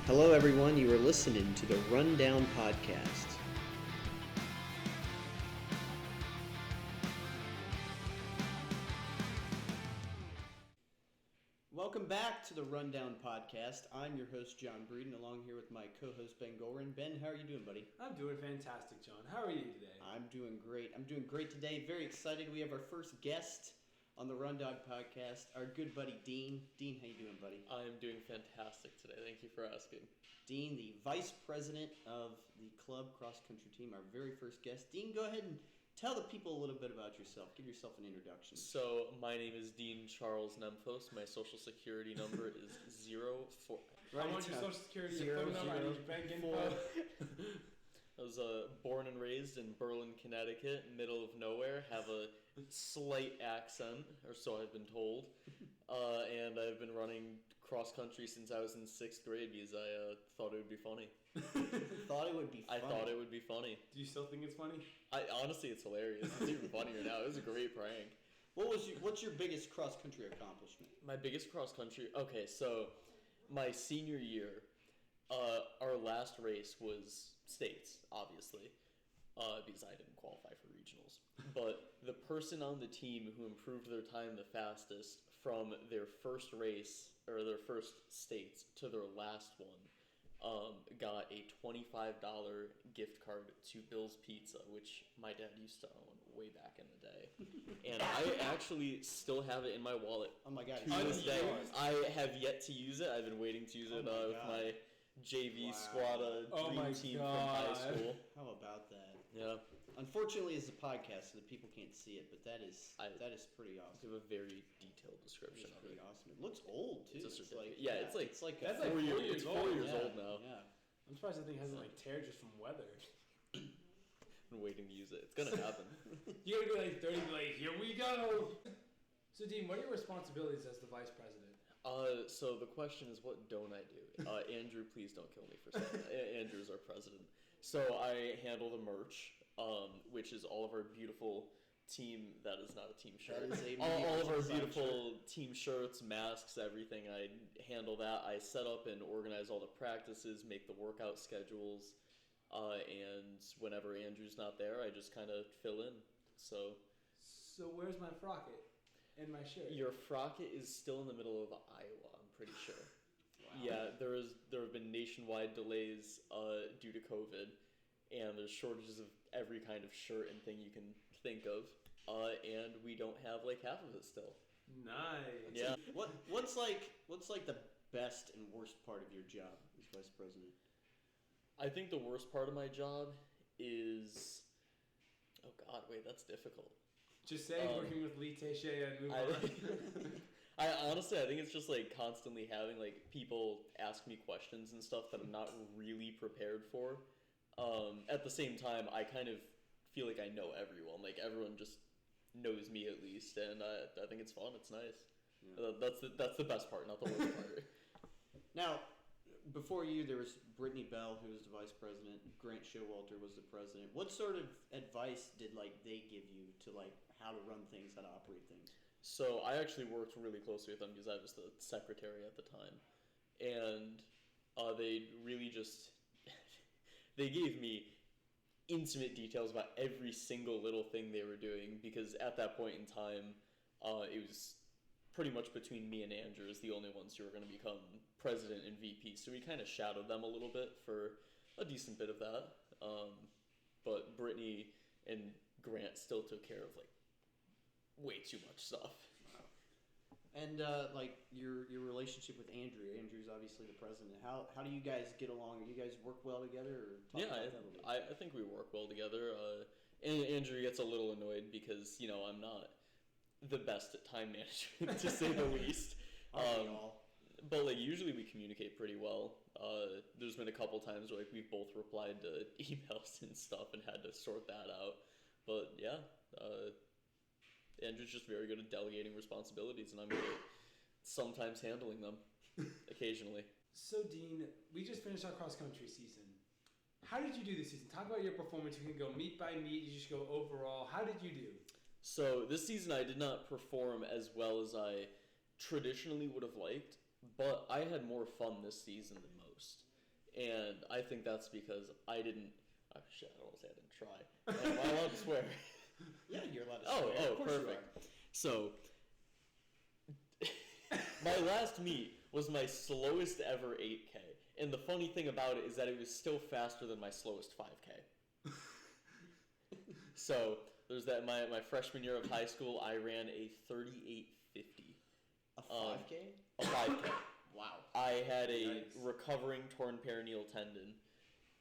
Hello, everyone. You are listening to the Rundown Podcast. Welcome back to the Rundown Podcast. I'm your host, John Breeden, along here with my co-host, Ben Gorin. Ben, how are you doing, buddy? I'm doing fantastic, John. How are you today? I'm doing great. Today. Very excited. We have our first guest on the Rundown Podcast, our good buddy, Dean. Dean, how you doing, buddy? I am doing fantastic today. Thank you for asking. Dean, the vice president of the club cross-country team, our very first guest. Dean, go ahead and tell the people a little bit about yourself. Give yourself an introduction. So, my name is Dean Charles Nemphos. My social security number is 04. I want your social security, Zero, your phone number, I zero, need your bank info. I was born and raised in Berlin, Connecticut, middle of nowhere. Have a slight accent, or so I've been told. And I've been running cross country since I was in 6th grade because I thought it would be funny. Thought it would be funny. I thought it would be funny. Do you still think it's funny? Honestly, it's hilarious. It's even funnier now. It was a great prank. What's your biggest cross country accomplishment? My biggest cross country. Okay, so my senior year, our last race was states, obviously, because I didn't qualify for regionals. But the person on the team who improved their time the fastest from their first race or their first states to their last one got a $25 gift card to Bill's Pizza, which my dad used to own way back in the day. And I actually still have it in my wallet. Oh my god! To this day, I have yet to use it. I've been waiting to use it with my JV squad dream team from high school. How about that? Yeah. Unfortunately, it's a podcast, so the people can't see it, but that is pretty I awesome. have a very detailed description It's of pretty it. awes's It looks old too. It's like That's like 4 years. 4 years It's 4 old. years old now. Yeah. I'm surprised that thing hasn't teared just from weather. Been waiting to use it. It's gonna happen. You gotta go 30 and be like, here we go! So Dean, what are your responsibilities as the vice president? So the question is, what don't I do? Andrew, please don't kill me for saying that. Andrew's our president. So I handle the merch, which is all of our beautiful team. That is not a team shirt. That is a all of our design beautiful team shirts, masks, everything. I handle that. I set up and organize all the practices, make the workout schedules, and whenever Andrew's not there, I just kind of fill in. So where's my frocket and my shirt? your frocket is still in the middle of Iowa, I'm pretty sure. Wow. Yeah, there have been nationwide delays due to COVID, and there's shortages of every kind of shirt and thing you can think of, and we don't have like half of it still. Nice. Yeah. What's the best and worst part of your job as vice president? I think the worst part of my job is, oh God, wait, that's difficult. Just say working with Lee Teixeira and move on. I honestly, I think it's just like constantly having like people ask me questions and stuff that I'm not really prepared for. At the same time, I kind of feel like I know everyone. Like everyone just knows me at least, and I think it's fun. It's nice. Yeah. That's the best part, not the worst part. Now, before you, there was Brittany Bell, who was the vice president. Grant Showalter was the president. What sort of advice did they give you to how to run things, how to operate things? So I actually worked really closely with them because I was the secretary at the time, and they really just they gave me intimate details about every single little thing they were doing, because at that point in time, it was pretty much between me and Andrew as the only ones who were going to become president and VP. So we kind of shadowed them a little bit for a decent bit of that. But Brittany and Grant still took care of way too much stuff. And your relationship with Andrew. Andrew's obviously the president. How do you guys get along? Do you guys work well together? Or talk about that a little bit? I think we work well together. And Andrew gets a little annoyed because I'm not the best at time management, to say the least. But usually we communicate pretty well. There's been a couple times where we've both replied to emails and stuff and had to sort that out. But yeah, Andrew's just very good at delegating responsibilities, and I'm good at sometimes handling them, occasionally. So Dean, we just finished our cross-country season. How did you do this season? Talk about your performance. You can go meet by meet. You just go overall. How did you do? So this season I did not perform as well as I traditionally would have liked, but I had more fun this season than most. and I think that's because I didn't. Oh shit! I almost had to try. Am I allowed to swear? Yeah, you're allowed to Oh, swear. oh, Of course you perfect. are. So, my last meet was my slowest ever 8K. And the funny thing about it is that it was still faster than my slowest 5K. So, there's that. My freshman year of high school, I ran a 38:50. A 5K? A 5K. Wow. I had a Nice. recovering torn peroneal tendon.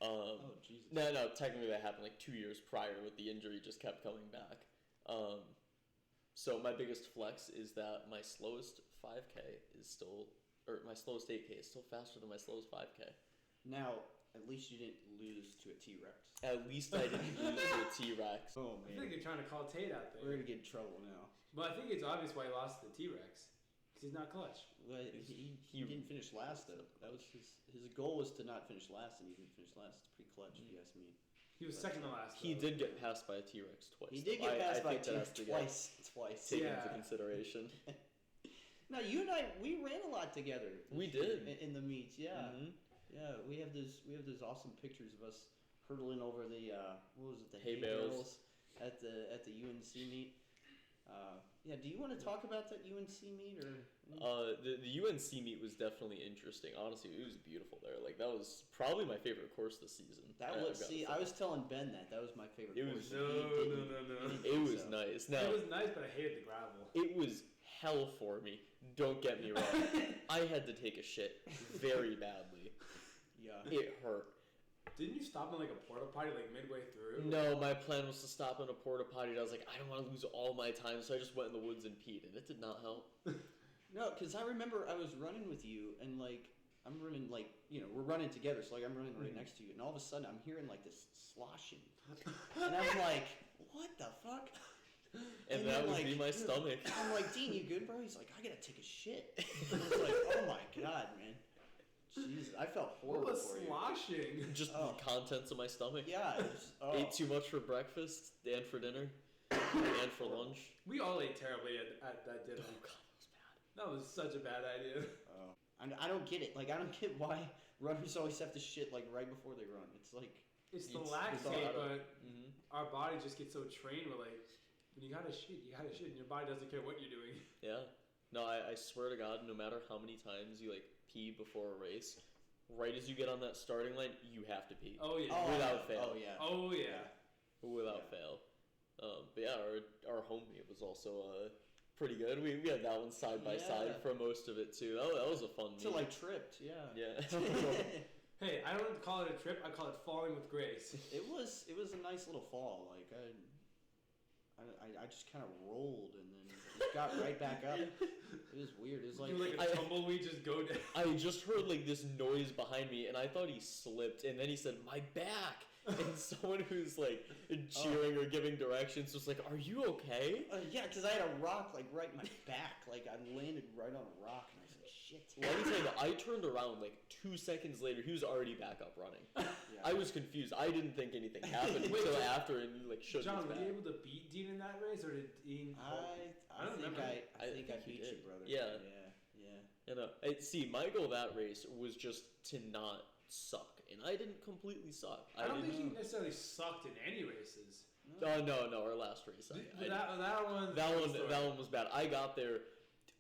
Oh, Jesus. No, technically that happened like 2 years prior, with the injury just kept coming back. So my biggest flex is that my slowest 5K is still, or my slowest 8K is still faster than my slowest 5K. Now, at least you didn't lose to a T-Rex. At least I didn't lose to a T-Rex. Oh, I man. feel like you're trying to call Tate out We're there. going to get in trouble now. But I think it's obvious why he lost to the T-Rex. Because he's not clutch. Well, he didn't finish last, though. That was his goal was to not finish last, and he didn't finish last. It's pretty clutch, if you ask me. He was second to last. He though. did get passed by a T-Rex twice. He did though. get passed I by think that has to get twice. taken Yeah. into consideration. Now, you and I, we ran a lot together. We this year did. in the meets, yeah. Mhm. Yeah, we have those awesome pictures of us hurdling over the what was it, the Hay bales. at the UNC meet. Yeah, do you want to talk about that UNC meet or? The UNC meet was definitely interesting. Honestly, it was beautiful there. Like, that was probably my favorite course this season. That I've was got to see, say. I was telling Ben that was my favorite It course. was- and he didn't It think was so. nice. Now, It was nice, but I hated the gravel. it was hell for me. Don't get me wrong. I had to take a shit very badly. Yeah. It hurt. Didn't you stop in like a porta potty like midway through? No, my plan was to stop in a porta potty. And I was like, I don't want to lose all my time, so I just went in the woods and peed, and it did not help. No, because I remember I was running with you, and like I'm running like we're running together, so like I'm running right next to you, and all of a sudden I'm hearing like this sloshing, and I'm like, what the fuck? And then, that was like, me, my stomach. I'm like, Dean, you good, bro? He's like, I gotta take a shit. And I was like, oh my god, man. Jesus, I felt What horrible was for you. sloshing? Just Oh. the contents of my stomach. Yeah, it was, oh. Ate too much for breakfast and for dinner and for lunch. We all ate terribly at that dinner. Oh god, that was bad. That was such a bad idea. Oh. I don't get it. Like, I don't get why runners always have to shit like right before they run. It's like, It's the It's lactate, all- but Mm-hmm. our body just gets so trained. We're like, when you gotta shit, and your body doesn't care what you're doing. Yeah. No, I swear to God, no matter how many times you like pee before a race, right as you get on that starting line, you have to pee. Oh yeah. oh, Without fail. Oh yeah. Oh yeah. Without fail. But yeah, our home meet was also pretty good. We had that one side by side Yeah. for most of it too. That was a fun meet. Till I tripped. Yeah. Yeah. Hey, I don't call it a trip. I call it falling with grace. It was a nice little fall. Like I just kind of rolled and then just got right back up. It was weird. It was like, Like a tumbleweed, just go down. I just heard like this noise behind me, and I thought he slipped, and then he said, "My back." And someone who's like cheering or giving directions was like, "Are you okay?" yeah, because I had a rock like right in my back. Like I landed right on a rock, and I was like, shit. Let me tell you that I turned around like 2 seconds later. He was already back up running. Yeah. I was confused. I didn't think anything happened Wait, until John- after, and he like shook John, his were back. you able to beat Dean in that race, or did Dean? I don't think remember. I think I you beat you, did. brother. Yeah. Yeah. You know, see, my goal that race was just to not suck, and I didn't completely suck. I don't think didn't. you necessarily sucked in any races. No, our last race. That one was bad. I got there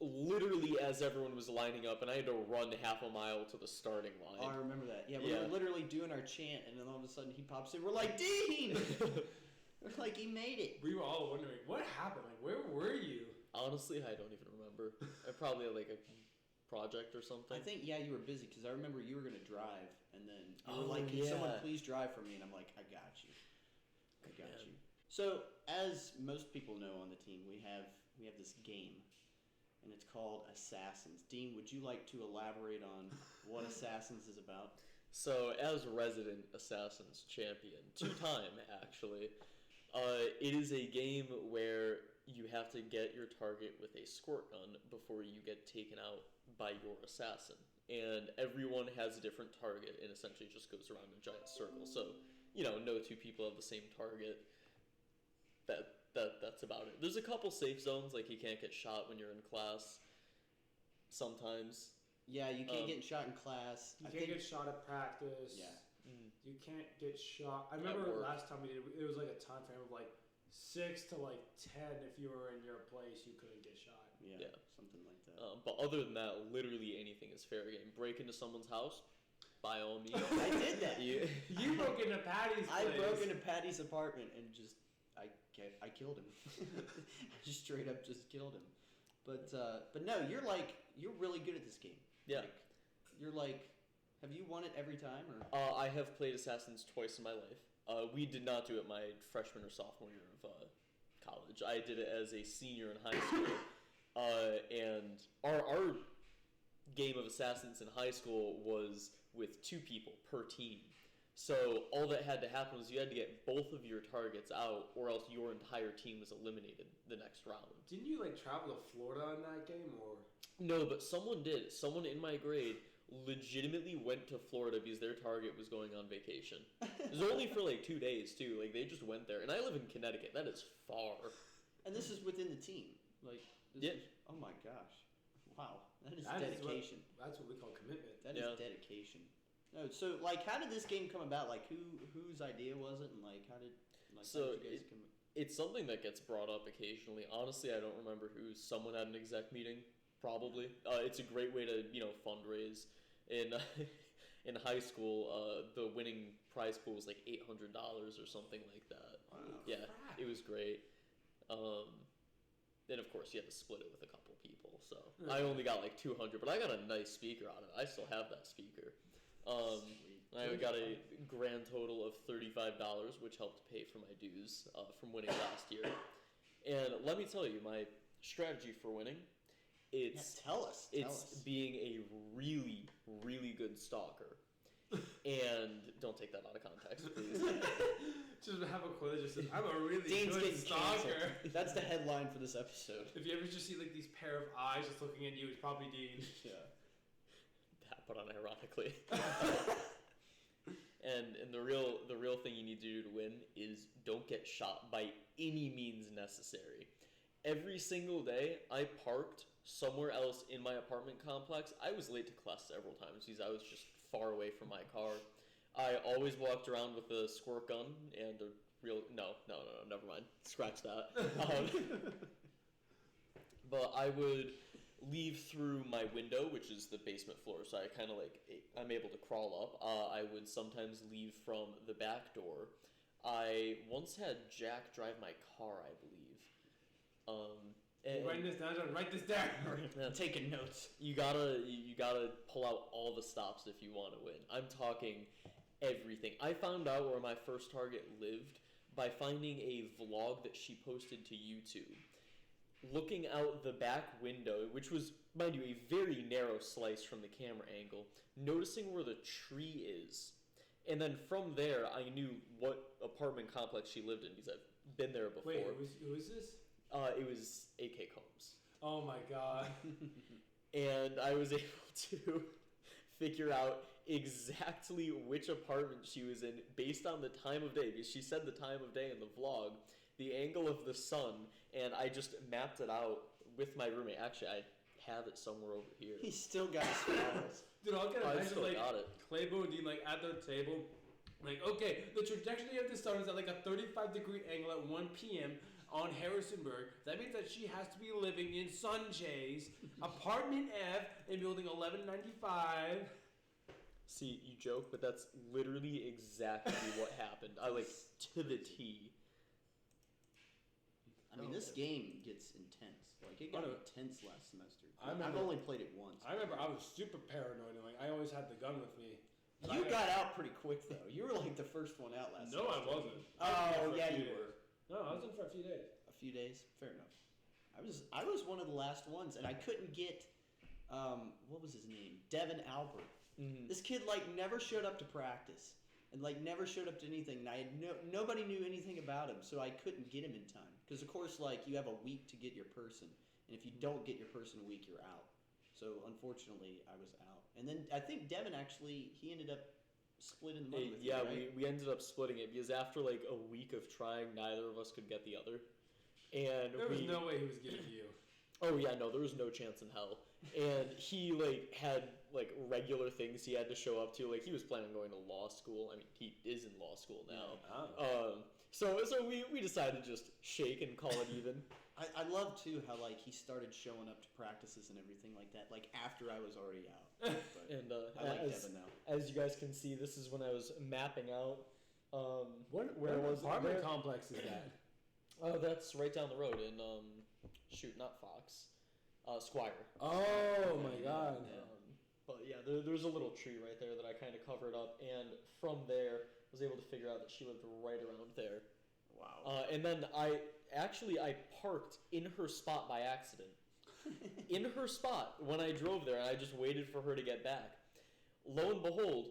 literally as everyone was lining up, and I had to run half a mile to the starting Oh, I line. remember that. Yeah, we Yeah. were literally doing our chant, and then all of a sudden he pops in. We're like, Dean! We're like, he made it. We were all wondering what happened. Like, where were you? Honestly, I don't even remember. I probably had like a project or something. I think, yeah, you were busy, because I remember you were going to drive, and then you were Oh, like, can someone yeah. please drive for me? And I'm like, I got you. I got Man. you. So, as most people know on the team, we have this game, and it's called Assassins. Dean, would you like to elaborate on what Assassins is about? So, as resident Assassins champion, 2-time actually, it is a game where you have to get your target with a squirt gun before you get taken out by your assassin. And everyone has a different target, and essentially it just goes around in a giant circle. So, no two people have the same target. That's about it. There's a couple safe zones, like you can't get shot when you're in class. Sometimes, Yeah, you can't get shot in class. You can't get shot at practice. Yeah. You can't get shot. I At remember work. last time we did it was like a time frame of like 6 to like 10. If you were in your place, you couldn't get shot. Yeah, Yeah. something like that. But other than that, literally anything is fair game. Break into someone's house, by all means. I did that. You broke into Patty's place. I broke into Patty's apartment and just I killed him. I just straight up just killed him. But no, you're really good at this game. Yeah. You're like, have you won it every time or? I have played Assassins twice in my life. We did not do it my freshman or sophomore year of college. I did it as a senior in high school. And our game of Assassins in high school was with 2 people per team. So all that had to happen was you had to get both of your targets out, or else your entire team was eliminated the next round. Didn't you like travel to Florida in that game, or? No, but someone did. Someone in my grade legitimately went to Florida because their target was going on vacation. It was only for like 2 days too. Like they just went there, and I live in Connecticut. That is far. And this is within the team. Like, Yeah. oh my gosh, wow, that is That is dedication. That's what we call commitment. That is dedication. No, so like, how did this game come about? Like, whose idea was it, and like, how did So you guys come? It's something that gets brought up occasionally. Honestly, I don't remember who. Someone had an exec meeting, probably. It's a great way to fundraise. In in high school, the winning prize pool was like $800 or something like that. Wow. Yeah, Crap. it was great. Then of course you had to split it with a couple people. So I only got like 200, but I got a nice speaker on it. I still have that speaker. Sweet. I got a grand total of $35, which helped pay for my dues from winning last year. And let me tell you, my strategy for winning, it's Tell us. being a really, really good stalker. And don't take that out of context, please. Just have a quote that just says, "I'm a really Dean's good getting stalker." canceled. That's the headline for this episode. If you ever just see like these pair of eyes just looking at you, it's probably Dean. Yeah. That put on ironically. And the real thing you need to do to win is don't get shot by any means necessary. Every single day I parked somewhere else in my apartment complex. I was late to class several times because I was just far away from my car. I always walked around with a squirt gun and a real no, never mind. Scratch that. But I would leave through my window, which is the basement floor, so I kind of I'm able to crawl up. I would sometimes leave from the back door. I once had Jack drive my car, I believe. Write this down, John. Write this down. I'm taking notes. You gotta pull out all the stops if you want to win. I'm talking everything. I found out where my first target lived by finding a vlog that she posted to YouTube. Looking out the back window, which was, mind you, a very narrow slice from the camera angle, noticing where the tree is. And then from there, I knew what apartment complex she lived in because I've been there before. Wait, who is this? It was A.K. Combs. Oh my god. And I was able to figure out exactly which apartment she was in based on the time of day, because she said the time of day in the vlog, the angle of the sun, and I just mapped it out with my roommate. Actually, I have it somewhere over here. He's still got his files. Dude, I'll get I imagine still like got it. Claybo and Dean like at their table. Like, okay, the trajectory of the sun is at like a 35-degree angle at 1 p.m. on Harrisonburg. That means that she has to be living in Sunjays, apartment F, in building 1195. See, you joke, but that's literally exactly what happened. I to the T. I mean, this game gets intense. Like, it got intense last semester. I've only played it once. I remember I was super paranoid and like I always had the gun with me. You got out pretty quick though. You were like the first one out last No, I semester. wasn't. Oh, yeah, you were. No, I was in for a few days. A few days, fair enough. I was one of the last ones, and I couldn't get what was his name? Devin Albert. Mm-hmm. This kid never showed up to practice, and never showed up to anything. And I had nobody knew anything about him, so I couldn't get him in time. Because of course, you have a week to get your person, and if you don't get your person a week, you're out. So unfortunately, I was out. And then I think Devin he ended up splitting the money with you, right? we ended up splitting it because after a week of trying, neither of us could get the other. And There was no way he was giving you. Oh yeah, no, there was no chance in hell. And he like had like regular things he had to show up to. Like he was planning on going to law school. I mean, he is in law school now. So we decided to just shake and call it even. I love too how like he started showing up to practices and everything like that, like after I was already out. But And I like Devin now. as you guys can see, this is when I was mapping out. Where was apartment complex is that? Oh, that's right down the road in not Fox, Squire. Oh my God. But yeah, there's a little tree right there that I kind of covered up, and from there was able to figure out that she lived right around there. Wow. And then I parked in her spot by accident. In her spot when I drove there, and I just waited for her to get back. Lo and behold,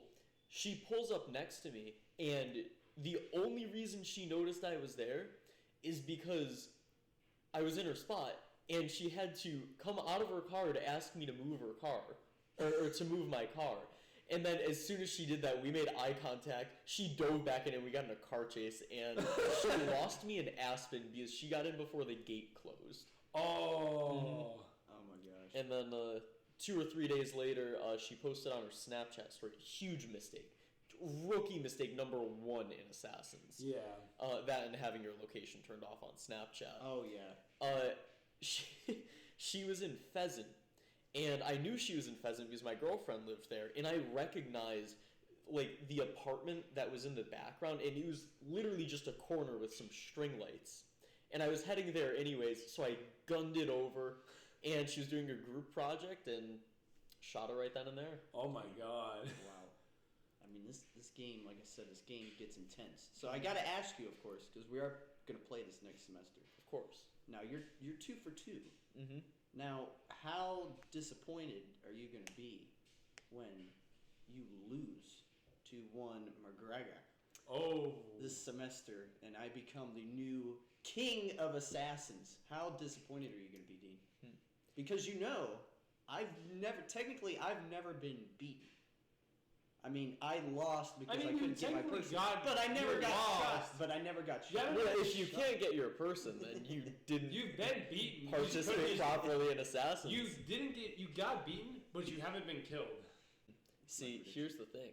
she pulls up next to me, and the only reason she noticed I was there is because I was in her spot, and she had to come out of her car to ask me to move her car, or to move my car. And then as soon as she did that, we made eye contact. She dove back in and we got in a car chase. And she lost me in Aspen because she got in before the gate closed. Oh. Oh my gosh. And then 2 or 3 days later, she posted on her Snapchat story. Huge mistake. Rookie mistake number 1 in Assassins. Yeah. That and having your location turned off on Snapchat. Oh yeah. She was in Pheasant. And I knew she was in Pheasant because my girlfriend lived there, and I recognized like the apartment that was in the background, and it was literally just a corner with some string lights. And I was heading there anyways, so I gunned it over, and she was doing a group project and shot her right then and there. Oh my God. Wow. I mean, this game, like I said, this game gets intense. So I got to ask you, of course, because we are going to play this next semester. Of course. Now you're 2 for 2. Mm-hmm. Now, how disappointed are you going to be when you lose to one McGregor this semester and I become the new king of assassins? How disappointed are you going to be, Dean? Because you know, I've never been beaten. I mean, I lost because I couldn't get my person, but I never got shot. But I never got shot. Yeah, well, if you can't get your person, then you didn't. You've been beaten. Participate properly in Assassins. You got beaten, but you haven't been killed. See, here's the thing.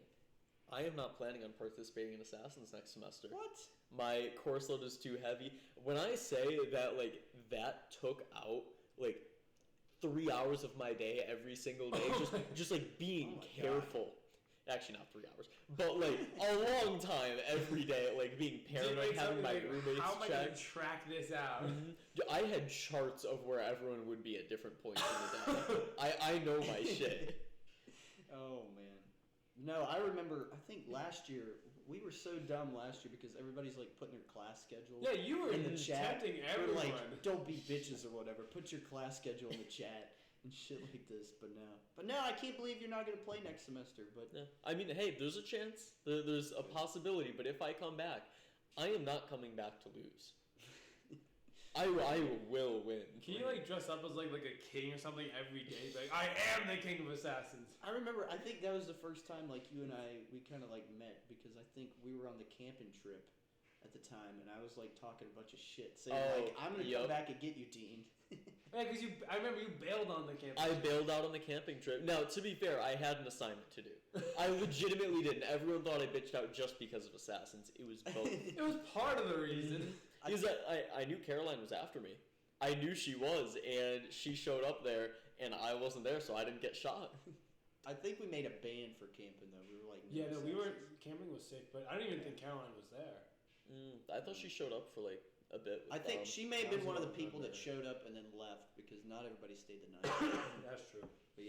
I am not planning on participating in Assassins next semester. What? My course load is too heavy. When I say that, like, that took out, like, 3 hours of my day every single day, just like being careful. God. Actually, not 3 hours, but like a long time every day, like being paranoid, having my roommates how am I check. gonna track this out? Mm-hmm. I had charts of where everyone would be at different points in the day. I know my shit. Oh man, no, I remember. I think last year we were so dumb last year because everybody's like putting their class schedule. Yeah, you were in the chat. tempting everyone. We're like, don't be bitches or whatever. Put your class schedule in the chat. And shit like this, but no, I can't believe you're not going to play next semester. But yeah. I mean, hey, there's a chance, there's a possibility. But if I come back, I am not coming back to lose. I will win. Can you like dress up as like a king or something every day? Like, I am the king of assassins. I remember. I think that was the first time like you and we kind of like met because I think we were on the camping trip at the time, and I was like talking a bunch of shit, saying like, I'm gonna come back and get you, Dean. Yeah, because I remember you bailed on the camping trip. I bailed out on the camping trip. Now, to be fair, I had an assignment to do. I legitimately didn't. Everyone thought I bitched out just because of Assassins. It was both. It was part of the reason. Because I knew Caroline was after me. I knew she was, and she showed up there, and I wasn't there, so I didn't get shot. I think we made a band for camping, though. We were like, we were. Camping was sick, but I don't even think Caroline was there. I thought she showed up for like a bit. I think she may have been one of the people that showed up and then left because not everybody stayed the night. That's true. But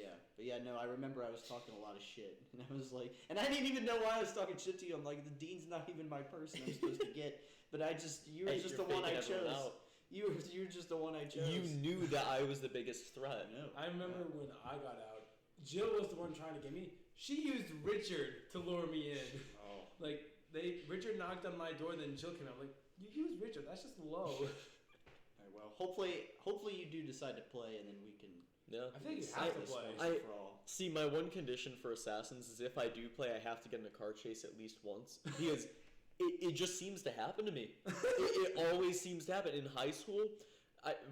yeah, no, I remember I was talking a lot of shit, and I was like, and I didn't even know why I was talking shit to you. I'm like, the dean's not even my person I'm supposed to get, but you were just the one I chose. You were just the one I chose. You knew that I was the biggest threat. I remember when I got out, Jill was the one trying to get me. She used Richard to lure me in. Oh, like. Richard knocked on my door, then Jill came out. I'm like, you use Richard, that's just low. Alright, well, hopefully you do decide to play, and then we can. Yeah, I think you have to play. See, my one condition for Assassins is if I do play, I have to get in a car chase at least once because it just seems to happen to me. It always seems to happen. In high school,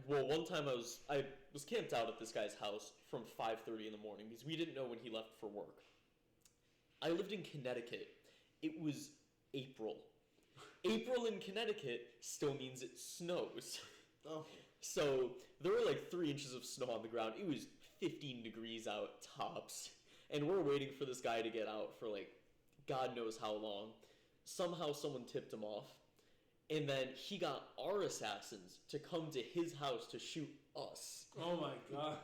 One time I was camped out at this guy's house from 5:30 in the morning because we didn't know when he left for work. I lived in Connecticut. It was April. April in Connecticut still means it snows. Oh. So there were like 3 inches of snow on the ground. It was 15 degrees out tops. And we're waiting for this guy to get out for like God knows how long. Somehow someone tipped him off. And then he got our assassins to come to his house to shoot us. Oh my god.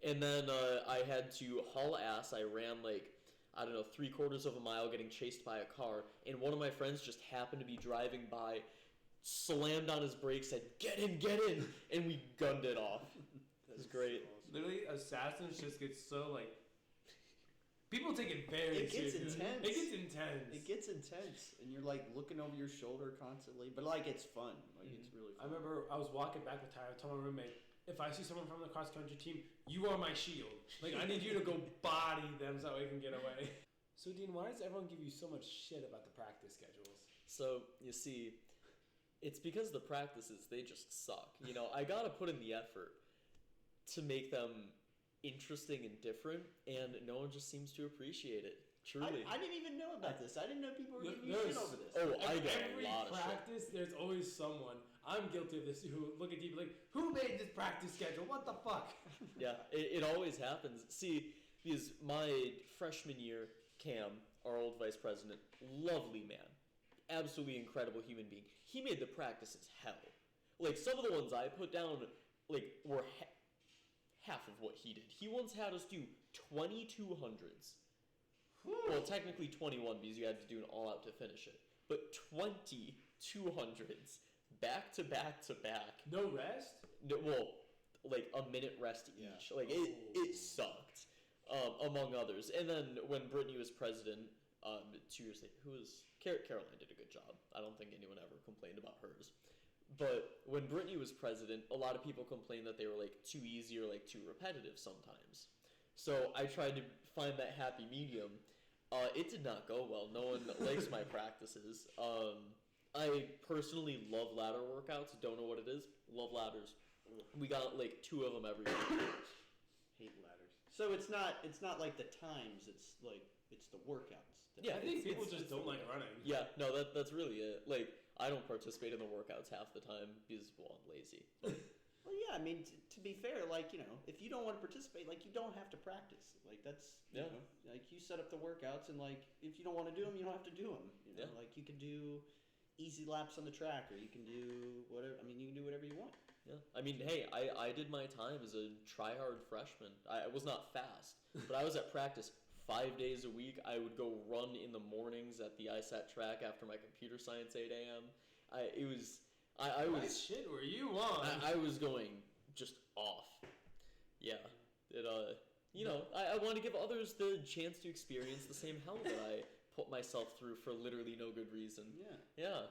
And then I had to haul ass. I ran like, I don't know, 3/4 of a mile getting chased by a car. And one of my friends just happened to be driving by, slammed on his brakes, said, get in, and we gunned it off. It was great. Awesome. Literally, assassins just get so like. People take it very It gets seriously. intense. It gets intense. It gets intense, and you're like looking over your shoulder constantly, but like it's fun. Like it's really I fun. remember I was walking back with Tyler. I told my roommate, if I see someone from the cross country team, you are my shield. Like I need you to go body them so we can get away. So Dean, why does everyone give you so much shit about the practice schedules? So, you see, it's because the practices, they just suck. You know, I gotta put in the effort to make them interesting and different, and no one just seems to appreciate it. Truly. I didn't even know about this. I didn't know people were giving you There's- shit over this. Oh, I get Every a lot of shit. practice, there's always someone. I'm guilty of this. Who look at you like, who made this practice schedule? What the fuck? Yeah, it always happens. See, because my freshman year, Cam, our old vice president, lovely man, absolutely incredible human being. He made the practices hell. Like, some of the ones I put down, like, were half of what he did. He once had us do 2200s. Well, technically 21 because you had to do an all-out to finish it. But 2200s, back to back to back. No rest? No, well, like a minute rest each. Yeah. Like it sucked, among others. And then when Brittany was president, 2 years later, Caroline did a good job. I don't think anyone ever complained about hers. But when Brittany was president, a lot of people complained that they were like too easy or like too repetitive sometimes. So I tried to find that happy medium. It did not go well. No one likes my practices. I personally love ladder workouts. Don't know what it is. Love ladders. We got like 2 of them every week. Hate ladders. So it's not like the times. It's like it's the workouts. Yeah, I think people it's just don't like running. Yeah, no, that's really it. Like, I don't participate in the workouts half the time because, well, I'm lazy. Well, yeah. I mean, to be fair, like if you don't want to participate, like you don't have to practice. Like that's you know, like you set up the workouts, and like if you don't want to do them, you don't have to do them. You know, like you can do easy laps on the track, or you can do whatever. I mean, you can do whatever you want. Yeah, I mean, hey, I did my time as a try-hard freshman. I was not fast, but I was at practice 5 days a week. I would go run in the mornings at the ISAT track after my computer science 8 a.m. I was What shit were you on? I was going just off. Yeah, it you know, I want to give others the chance to experience the same hell that I put myself through for literally no good reason. Yeah. Yeah.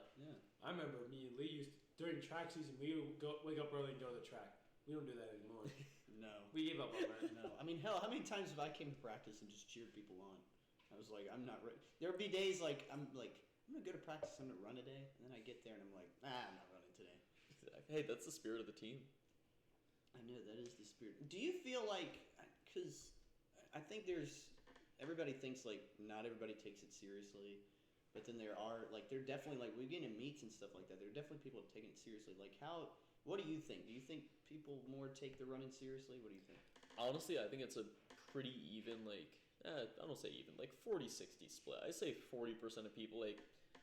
I remember me and Lee used during track season. We would wake up early and go to the track. We don't do that anymore. No. We gave up on that. No. I mean, hell, how many times have I came to practice and just cheered people on? I was like, I'm not ready. There would be days like I'm gonna go to practice. I'm gonna run a day, and then I get there and I'm like, I'm not running today. Exactly. Hey, that's the spirit of the team. I know that is the spirit. Do you feel like, because I think everybody thinks like not everybody takes it seriously, but then there definitely like we get in meets and stuff like that. There are definitely people taking it seriously. Like what do you think? Do you think people more take the running seriously? What do you think? Honestly, I think it's a pretty even, like, I don't say even, like 40-60 split. I say 40% of people, like,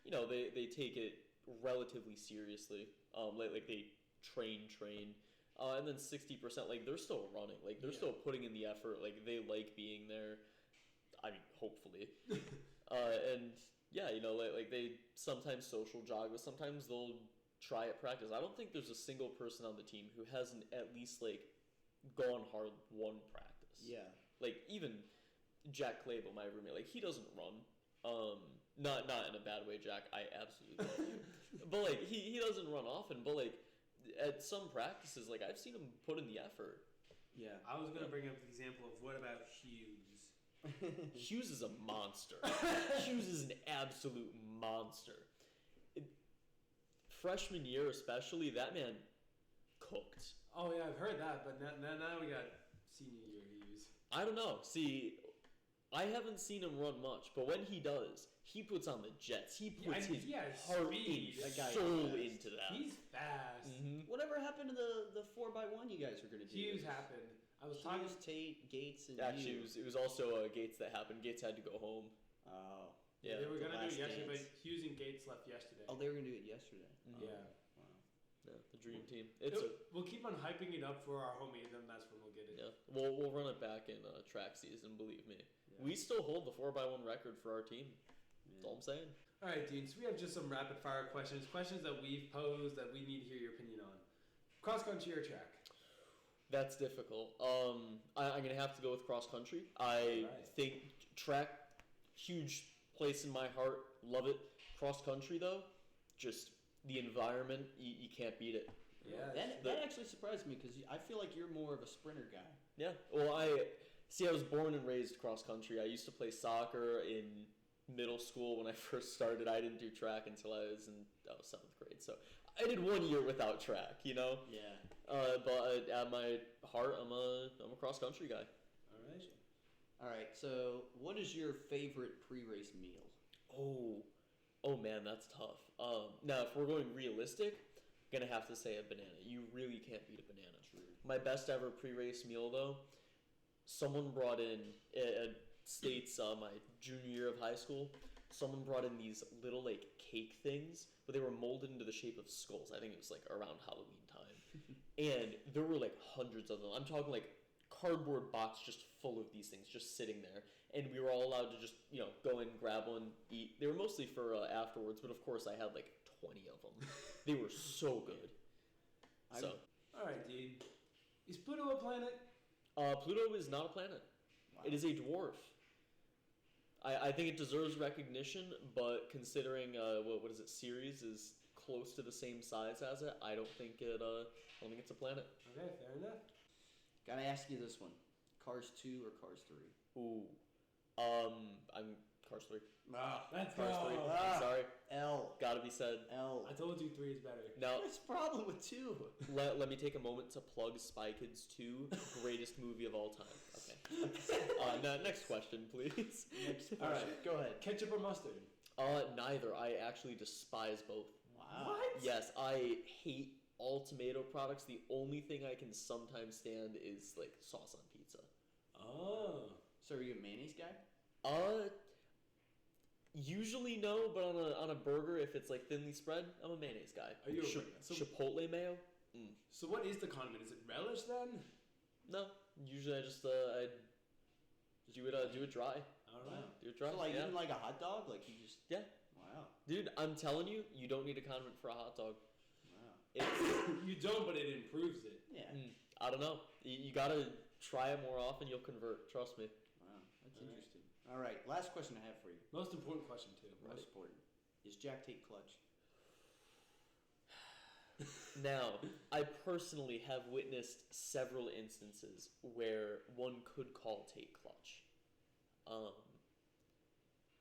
you know, they take it relatively seriously. Like they train. And then 60%, like, they're still running. Like, they're still putting in the effort. Like, they like being there. I mean, hopefully. And, yeah, you know, like they sometimes social jog, but sometimes they'll try at practice. I don't think there's a single person on the team who hasn't at least, like, gone hard one practice. Yeah. Like, even Jack Clable, my roommate, like, he doesn't run. Not in a bad way, Jack. I absolutely love you. But, like, he doesn't run often, but, like, at some practices, like, I've seen him put in the effort. Yeah. I was gonna bring up the example of what about Hughes? Hughes is a monster. Hughes is an absolute monster. Freshman year especially, that man cooked. Oh yeah, I've heard that, but now we got senior year Hughes. I don't know. See, I haven't seen him run much, but when he does, he puts on the jets. He puts his heart speed. and That guy is soul fast. into that. He's fast. Whatever happened to the 4x1 you guys were going to do? Hughes happened. I was talking. Hughes, Tate, Gates, and Actually, you. it was also Gates that happened. Gates had to go home. Oh. Yeah. They were The gonna do Last it yesterday, Dance. but Hughes and Gates left yesterday. Oh, they were going to do it yesterday. Yeah. Wow. Yeah, the dream team. It's We'll keep on hyping it up for our homie, then that's when we'll get it. yeah. We'll run it back in track season. Believe me, Yeah. we still hold the 4x1 record for our team. That's all I'm saying. All right, Dean. So we have just some rapid fire questions that we've posed that we need to hear your opinion on. Cross country or track? That's difficult. I'm gonna have to go with cross country. I Alright. think track, huge place in my heart. Love it. Cross country though, just the environment. You can't beat it. Yeah. That actually surprised me because I feel like you're more of a sprinter guy. Yeah. Well, I was born and raised cross country. I used to play soccer in middle school when I first started. I didn't do track until I was in 7th grade. So I did 1 year without track. You know. Yeah. But at my heart, I'm a cross country guy. All right. All right. So, what is your favorite pre-race meal? Oh man, that's tough. Now if we're going realistic, I'm gonna have to say a banana. You really can't beat a banana. True. My best ever pre-race meal though, someone brought in at States my junior year of high school. Someone brought in these little like cake things, but they were molded into the shape of skulls. I think it was like around Halloween time, and there were like hundreds of them. I'm talking like cardboard box just full of these things just sitting there, and we were all allowed to just go in, grab one, eat. They were mostly for afterwards, but of course I had like 20 of them. They were so good. So All right, Dean. Is Pluto a planet? Pluto is not a planet. Wow. It is a dwarf. I think it deserves recognition, but considering what is it, Ceres is close to the same size as it, I don't think it's a planet. Okay, fair enough. Gotta ask you this one: Cars 2 or Cars 3? Ooh. I'm Cars 3. Let's Cars 3. go. I'm sorry. L. Gotta be said. L. I told you 3 is better. Now, What's the problem with 2? let me take a moment to plug Spy Kids 2, greatest movie of all time. Okay. Next question, please. Next question. All right. Go ahead. Ketchup or mustard? Neither. I actually despise both. Wow. Yes, I hate all tomato products. The only thing I can sometimes stand is like sauce on pizza. Oh. So are you a mayonnaise guy? Usually no, but on a burger, if it's like thinly spread, I'm a mayonnaise guy. Are you Chipotle mayo? So what is the condiment? Is it relish then? No. Usually I just I do it dry. All right. Do it dry. So like yeah. even like a hot dog, like you just Yeah. Wow. Dude, I'm telling you, you don't need a condiment for a hot dog. Wow. It's You don't, but it improves it. Yeah. I don't know. You gotta try it more often. You'll convert. Trust me. Wow. That's All right. interesting. All right. Last question I have for you. Most important question too. Most important. Is Jack Tate clutch? Now, I personally have witnessed several instances where one could call Tate clutch.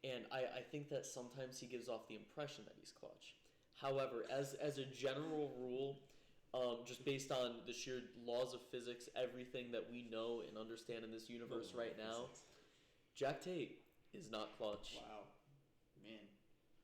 And I think that sometimes he gives off the impression that he's clutch. However, as a general rule, just based on the sheer laws of physics, everything that we know and understand in this universe right now, Jack Tate is not clutch. Wow. Man,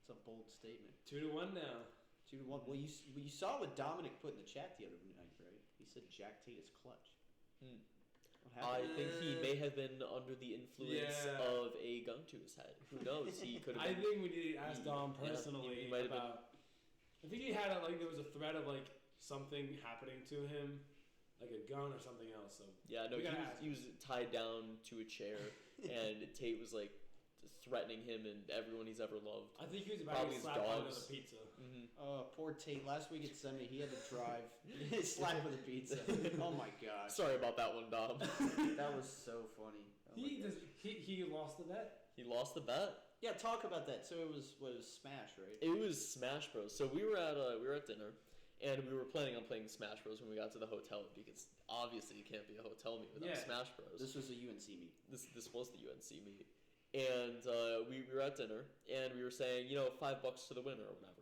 it's a bold statement. 2-1 now. 2-1. Well, you saw what Dominic put in the chat the other night, right? He said Jack Tate is clutch. What I happened? think he may have been under the influence Yeah. of a gun to his head. Who knows? He could have I been. think we need to ask Dom yeah, personally he might have been. about. I think he had there was a threat of like something happening to him, like a gun or something else. So Yeah, no, we gotta ask he was tied down to a chair, and Tate was like threatening him and everyone he's ever loved. I think he was about Probably to his slap out dogs. another pizza. Poor Tate. Last week at Sunday, he had to drive. Slap with a pizza. Oh my gosh. Sorry about that one, Dom. That was so funny. Oh my gosh. He lost the bet. He lost the bet. Yeah, talk about that. So it was Smash, right? It was Smash Bros. So we were at dinner, and we were planning on playing Smash Bros. when we got to the hotel because obviously you can't be a hotel meet without Yeah. Smash Bros. This was a UNC meet. This was the UNC meet, and we were at dinner, and we were saying, $5 to the winner or whatever.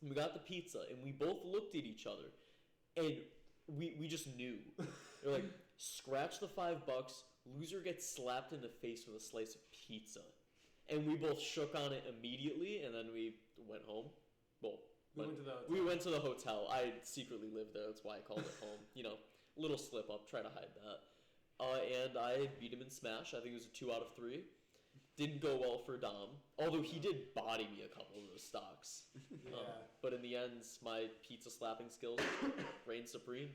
And we got the pizza, and we both looked at each other, and we just knew. They're like, scratch the $5, loser gets slapped in the face with a slice of pizza. And we both shook on it immediately, and then we went home. Well, We went to the hotel. we went to the hotel. I secretly lived there. That's why I called it home. You know, little slip up. Try to hide that. And I beat him in Smash. I think it was a 2 out of 3. Didn't go well for Dom. Although he did body me a couple of those stocks. Yeah. But in the end, my pizza slapping skills reigned supreme.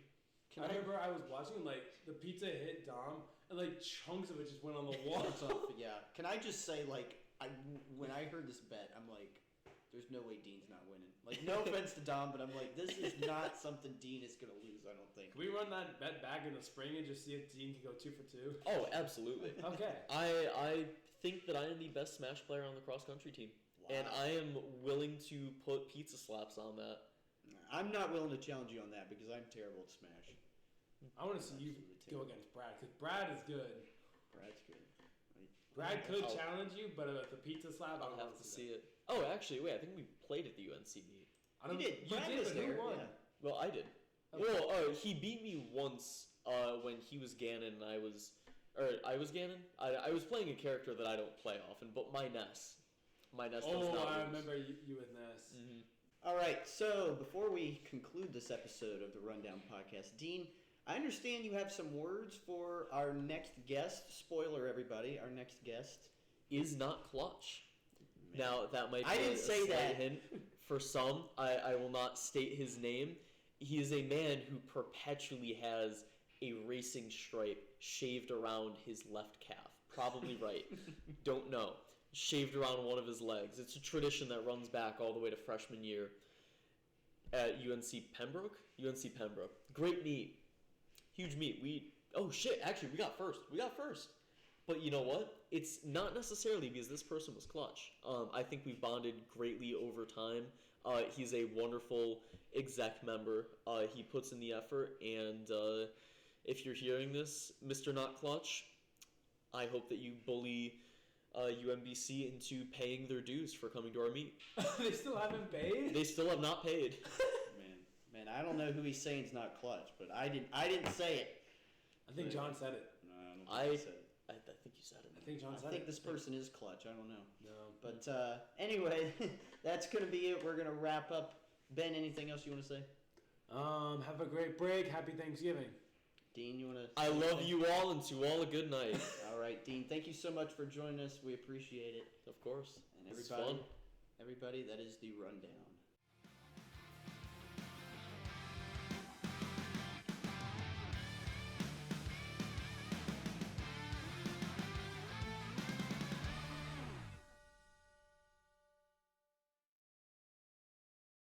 I remember I was watching, like, the pizza hit Dom, and, like, chunks of it just went on the wall. Yeah. Can I just say, like, when I heard this bet, I'm like, there's no way Dean's not winning. Like, no offense to Dom, but I'm like, this is not something Dean is going to lose, I don't think. Can we run that bet back in the spring and just see if Dean can go 2 for 2? Oh, absolutely. Okay. I think that I am the best Smash player on the cross-country team. Wow. And I am willing to put pizza slaps on that. I'm not willing to challenge you on that because I'm terrible at Smash. I want to see you go against Brad, because Brad is good. Brad's good. Brad could I'll- challenge you, but with the pizza slap, I I'll don't have want to see it. Oh, actually, wait, I think we played at the UNC meet. I don't, You did. You Brad did, was but who there, won? yeah. Well, I did. Okay. Well, he beat me once when he was Ganon and I was Ganon? I was playing a character that I don't play often, but my Ness. My Ness does Oh, not I lose. remember you with Ness. Mhm. All right, so before we conclude this episode of the Rundown Podcast, Dean, I understand you have some words for our next guest. Spoiler, everybody, our next guest. Is not clutch. Man. Now, that might be I didn't a say slight that. hint for some. I will not state his name. He is a man who perpetually has a racing stripe shaved around his left calf. Probably right. Don't know. Shaved around one of his legs. It's a tradition that runs back all the way to freshman year at UNC Pembroke. UNC Pembroke. Great meet. Huge meet. Actually, we got first. But you know what? It's not necessarily because this person was clutch. I think we bonded greatly over time. He's a wonderful exec member. He puts in the effort, and if you're hearing this, Mr. Not Clutch, I hope that you bully UMBC into paying their dues for coming to our meet. They still haven't paid? They still have not paid. Man, I don't know who he's saying is not clutch, but I didn't say it. I think John said it. No, I don't think I said it. I think you said it. I think John said I think it. this person is clutch. I don't know. No. But anyway, that's going to be it. We're going to wrap up. Ben, anything else you want to say? Have a great break. Happy Thanksgiving. Dean, you want to? I love you all, and to all a good night. All right, Dean. Thank you so much for joining us. We appreciate it. Of course. And It's fun. everybody, that is the rundown.